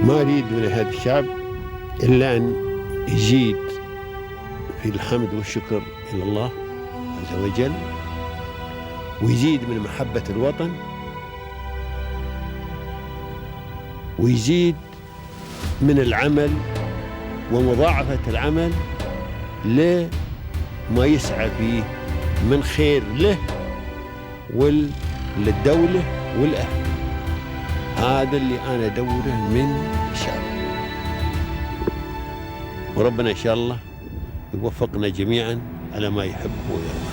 ما أريد من هذا الشعب إلا أن يزيد في الحمد والشكر إلى الله عز وجل، ويزيد من محبة الوطن، ويزيد من العمل ومضاعفة العمل لما يسعى فيه من خير له وللدولة والأهل. هذا اللي أنا أدوره من الشعب، وربنا إن شاء الله يوفقنا جميعا على ما يحب ويرضى.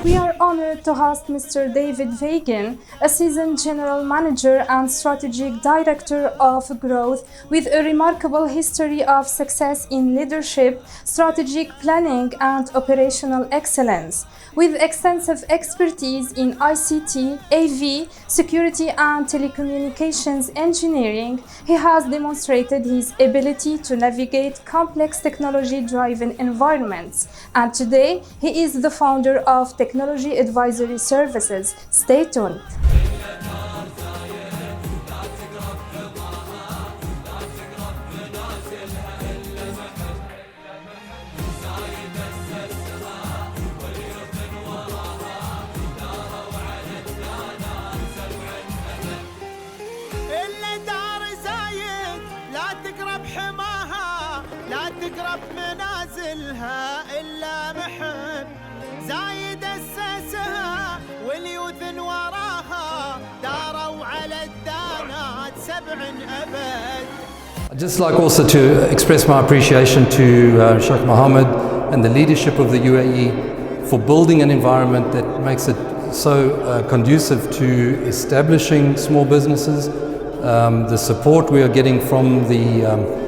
We are honored to host Mr. David Fagan, a seasoned General Manager and Strategic Director of Growth with a remarkable history of success in leadership, strategic planning and operational excellence. With extensive expertise in ICT, AV, security and telecommunications engineering, he has demonstrated his ability to navigate complex technology-driven environments. And today, he is the founder of Technology Advisory Services. Stay tuned. تقرب منازلها إلا محب زايد أسسها واليوثن وراها داروا على الدانات 7 أبد. I'd just like also to express my appreciation to Sheikh Mohammed and the leadership of the UAE for building an environment that makes it so conducive to establishing small businesses, the support we are getting from the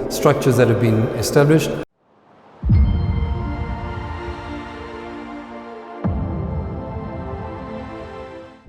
structures that have been established.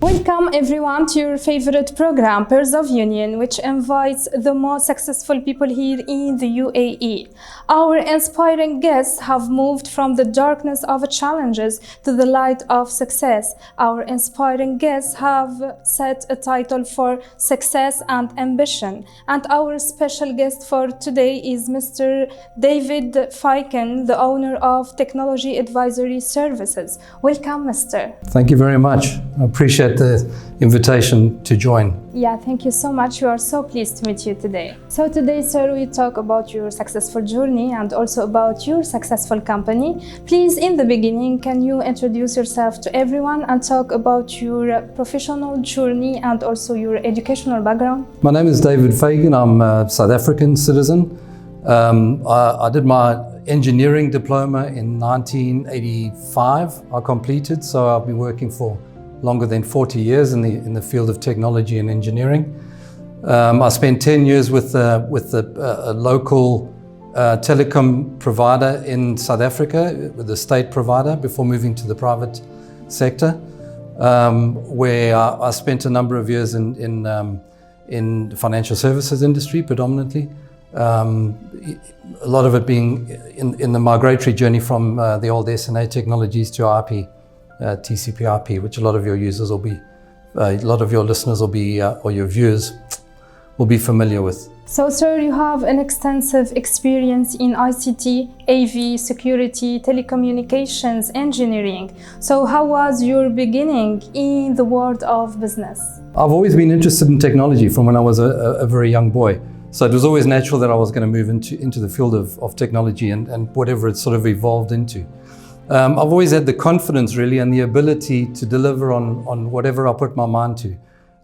Welcome everyone to your favorite program, Pairs of Union, which invites the most successful people here in the UAE. Our inspiring guests have moved from the darkness of challenges to the light of success. Our inspiring guests have set a title for success and ambition. And our special guest for today is Mr. David Fagan, the owner of Technology Advisory Services. Welcome, Mr. Thank you very much. I appreciate the invitation to join. Yeah, thank you so much. We are so pleased to meet you today. So today, sir, we talk about your successful journey and also about your successful company. Please, in the beginning, can you introduce yourself to everyone and talk about your professional journey and also your educational background? My name is David Fagan. I'm a South African citizen. I did my engineering diploma in 1985. I completed, so I've been working for longer than 40 years in the field of technology and engineering. I spent 10 years with a local telecom provider in South Africa, with a state provider, before moving to the private sector, where I spent a number of years in the financial services industry predominantly. A lot of it being in the migratory journey from the old SNA technologies to IP. TCP/IP, which a lot of your users will be, a lot of your listeners will be, or your viewers will be familiar with. So, sir, you have an extensive experience in ICT, AV, security, telecommunications, engineering. So, how was your beginning in the world of business? I've always been interested in technology from when I was a very young boy. So it was always natural that I was going to move into the field of technology and whatever it sort of evolved into. I've always had the confidence really and the ability to deliver on whatever I put my mind to.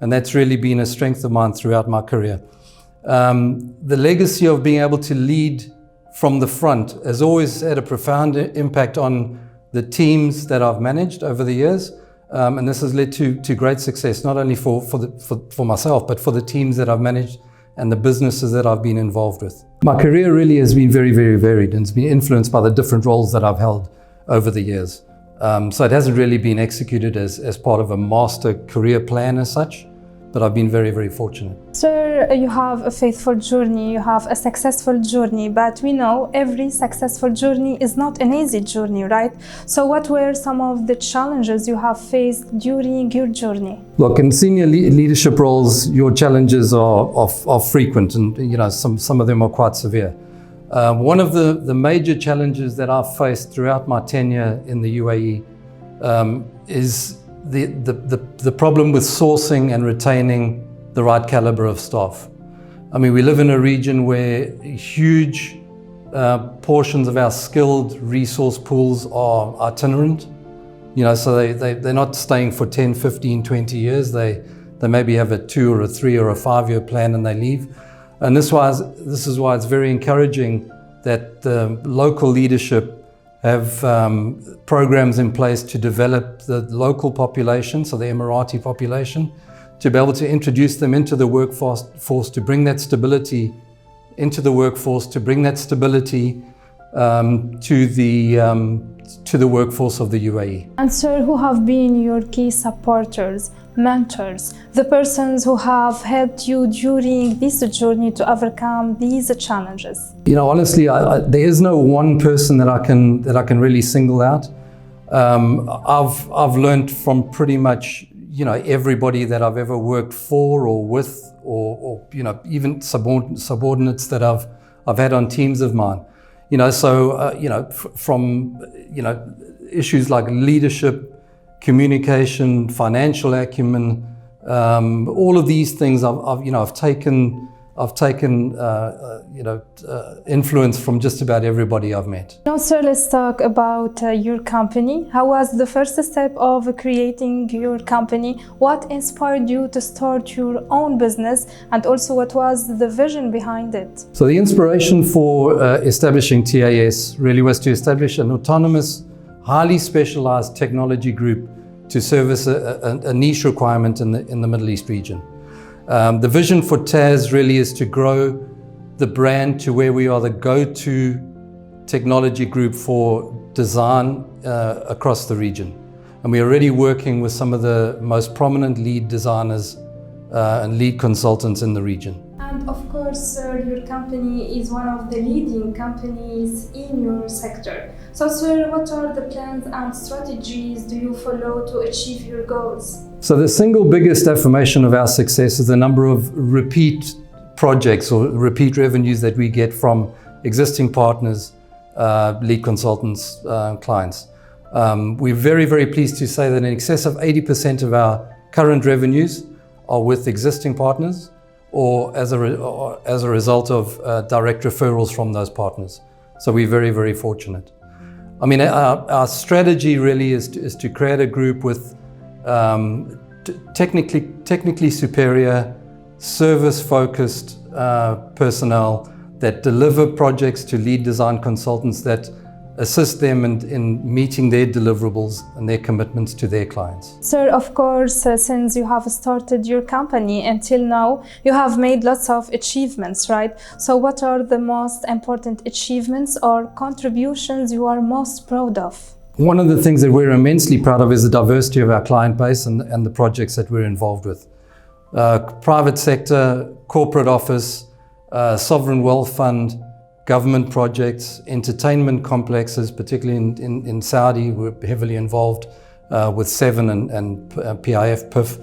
And that's really been a strength of mine throughout my career. The legacy of being able to lead from the front has always had a profound impact on the teams that I've managed over the years. And this has led to great success, not only for myself, but for the teams that I've managed and the businesses that I've been involved with. My career really has been very, very varied and it's been influenced by the different roles that I've held over the years. So it hasn't really been executed as part of a master career plan as such. but I've been very, very fortunate. Sir, you have a faithful journey, you have a successful journey, but we know every successful journey is not an easy journey, right? So what were some of the challenges you have faced during your journey? Look, in senior leadership roles, your challenges are frequent, and some of them are quite severe. One of the major challenges that I've faced throughout my tenure in the UAE is the problem with sourcing and retaining the right caliber of staff. I mean, we live in a region where huge portions of our skilled resource pools are itinerant. So they're not staying for 10, 15, 20 years. They maybe have a 2 or a 3 or a 5-year plan and they leave. And this is why it's very encouraging that the local leadership have programs in place to develop the local population, so the Emirati population, to be able to introduce them into the workforce, to bring that stability into the workforce, to bring that stability to the workforce of the UAE. And sir, who have been your key supporters, mentors, the persons who have helped you during this journey to overcome these challenges? Honestly, there is no one person that I can really single out. I've learned from pretty much everybody that I've ever worked for or with, or even subordinates that I've had on teams of mine. From issues like leadership, communication, financial acumen, all of these things I've taken influence from just about everybody I've met. Now, sir, let's talk about your company. How was the first step of creating your company? What inspired you to start your own business? And also, what was the vision behind it? So the inspiration for establishing TAS really was to establish an autonomous, highly specialized technology group to service a niche requirement in the Middle East region. The vision for TAS really is to grow the brand to where we are the go-to technology group for design across the region. And we're already working with some of the most prominent lead designers and lead consultants in the region. And of course, sir, your company is one of the leading companies in your sector. So, sir, what are the plans and strategies do you follow to achieve your goals? So the single biggest affirmation of our success is the number of repeat projects or repeat revenues that we get from existing partners, lead consultants, clients. We're very, very pleased to say that in excess of 80% of our current revenues are with existing partners or as a result of direct referrals from those partners. So we're very, very fortunate. I mean, our strategy really is to create a group with technically superior, service-focused personnel that deliver projects to lead design consultants that assist them in meeting their deliverables and their commitments to their clients. Sir, of course, since you have started your company until now, you have made lots of achievements, right? So what are the most important achievements or contributions you are most proud of? One of the things that we're immensely proud of is the diversity of our client base and the projects that we're involved with. Private sector, corporate office, sovereign wealth fund, government projects, entertainment complexes, particularly in Saudi, we're heavily involved with Seven and PIF, PIF.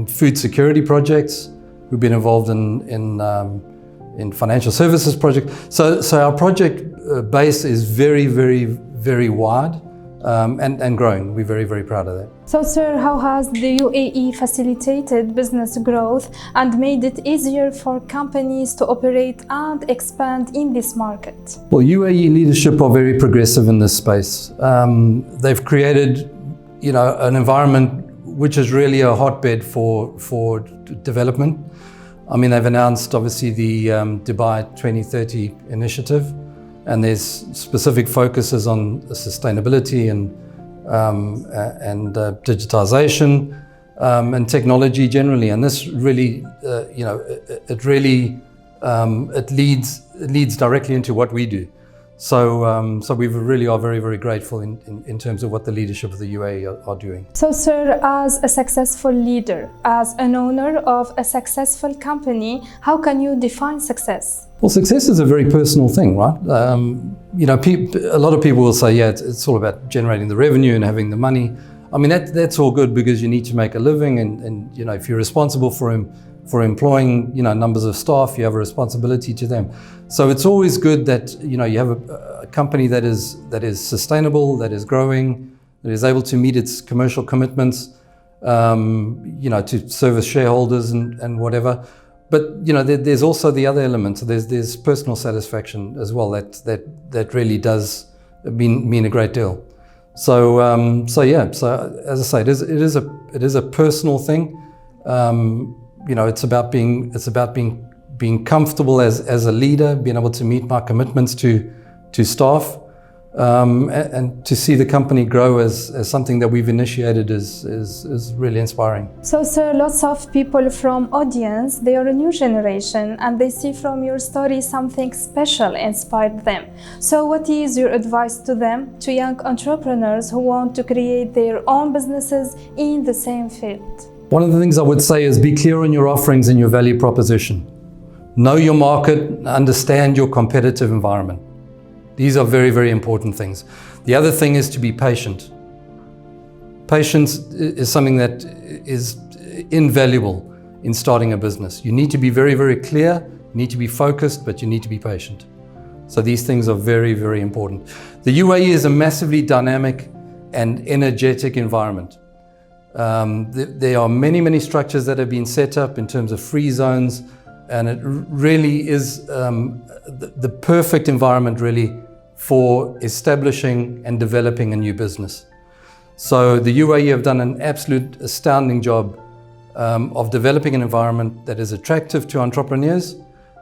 Food security projects, we've been involved in financial services projects. So our project base is very, very, very wide and growing. We're very, very proud of that. So, sir, how has the UAE facilitated business growth and made it easier for companies to operate and expand in this market? Well, UAE leadership are very progressive in this space. They've created, an environment which is really a hotbed for development. I mean, they've announced obviously the Dubai 2030 initiative, and there's specific focuses on sustainability and digitization and technology generally. And this really, it leads directly into what we do. So we really are very, very grateful in terms of what the leadership of the UAE are doing. So, sir, as a successful leader, as an owner of a successful company, how can you define success? Well, success is a very personal thing, right? You know, a lot of people will say, yeah, it's all about generating the revenue and having the money. I mean, that's all good because you need to make a living, and you know, if you're responsible for employing, you know, numbers of staff, you have a responsibility to them. So it's always good that, you know, you have a company that is sustainable, that is growing, that is able to meet its commercial commitments, you know, to service shareholders and whatever. But you know, there's also the other element. So there's personal satisfaction as well. That really does mean a great deal. So yeah. So as I say, it is a personal thing. You know, it's about being comfortable as a leader, being able to meet my commitments to staff, and to see the company grow as something that we've initiated is really inspiring. So, sir, lots of people from audience, they are a new generation and they see from your story something special inspired them. So what is your advice to them, to young entrepreneurs who want to create their own businesses in the same field? One of the things I would say is be clear on your offerings and your value proposition. Know your market, understand your competitive environment. These are very, very important things. The other thing is to be patient. Patience is something that is invaluable in starting a business. You need to be very, very clear, you need to be focused, but you need to be patient. So these things are very, very important. The UAE is a massively dynamic and energetic environment. There are many, many structures that have been set up in terms of free zones, and it really is the perfect environment really for establishing and developing a new business. So the UAE have done an absolute astounding job of developing an environment that is attractive to entrepreneurs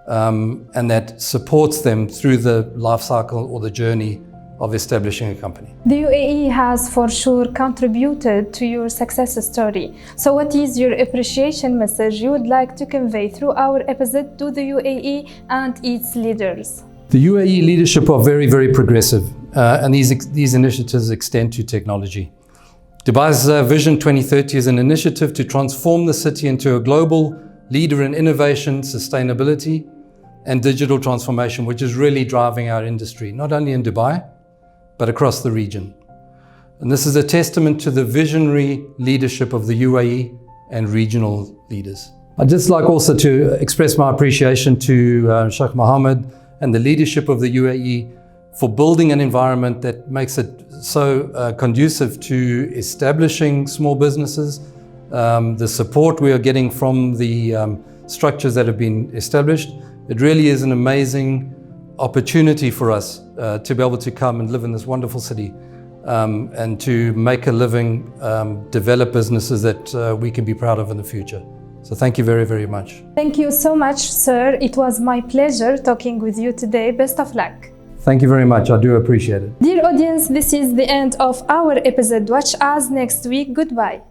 and that supports them through the life cycle or the journey of establishing a company. The UAE has for sure contributed to your success story. So what is your appreciation message you would like to convey through our episode to the UAE and its leaders? The UAE leadership are very, very progressive, and these initiatives extend to technology. Dubai's Vision 2030 is an initiative to transform the city into a global leader in innovation, sustainability, and digital transformation, which is really driving our industry, not only in Dubai, but across the region. And this is a testament to the visionary leadership of the UAE and regional leaders. I'd just like also to express my appreciation to Sheikh Mohammed and the leadership of the UAE for building an environment that makes it so conducive to establishing small businesses. The support we are getting from the structures that have been established, it really is an amazing opportunity for us to be able to come and live in this wonderful city and to make a living, develop businesses that we can be proud of in the future. So thank you very, very much. Thank you so much, sir. It was my pleasure talking with you today. Best of luck. Thank you very much. I do appreciate it. Dear audience, this is the end of our episode. Watch us next week. Goodbye.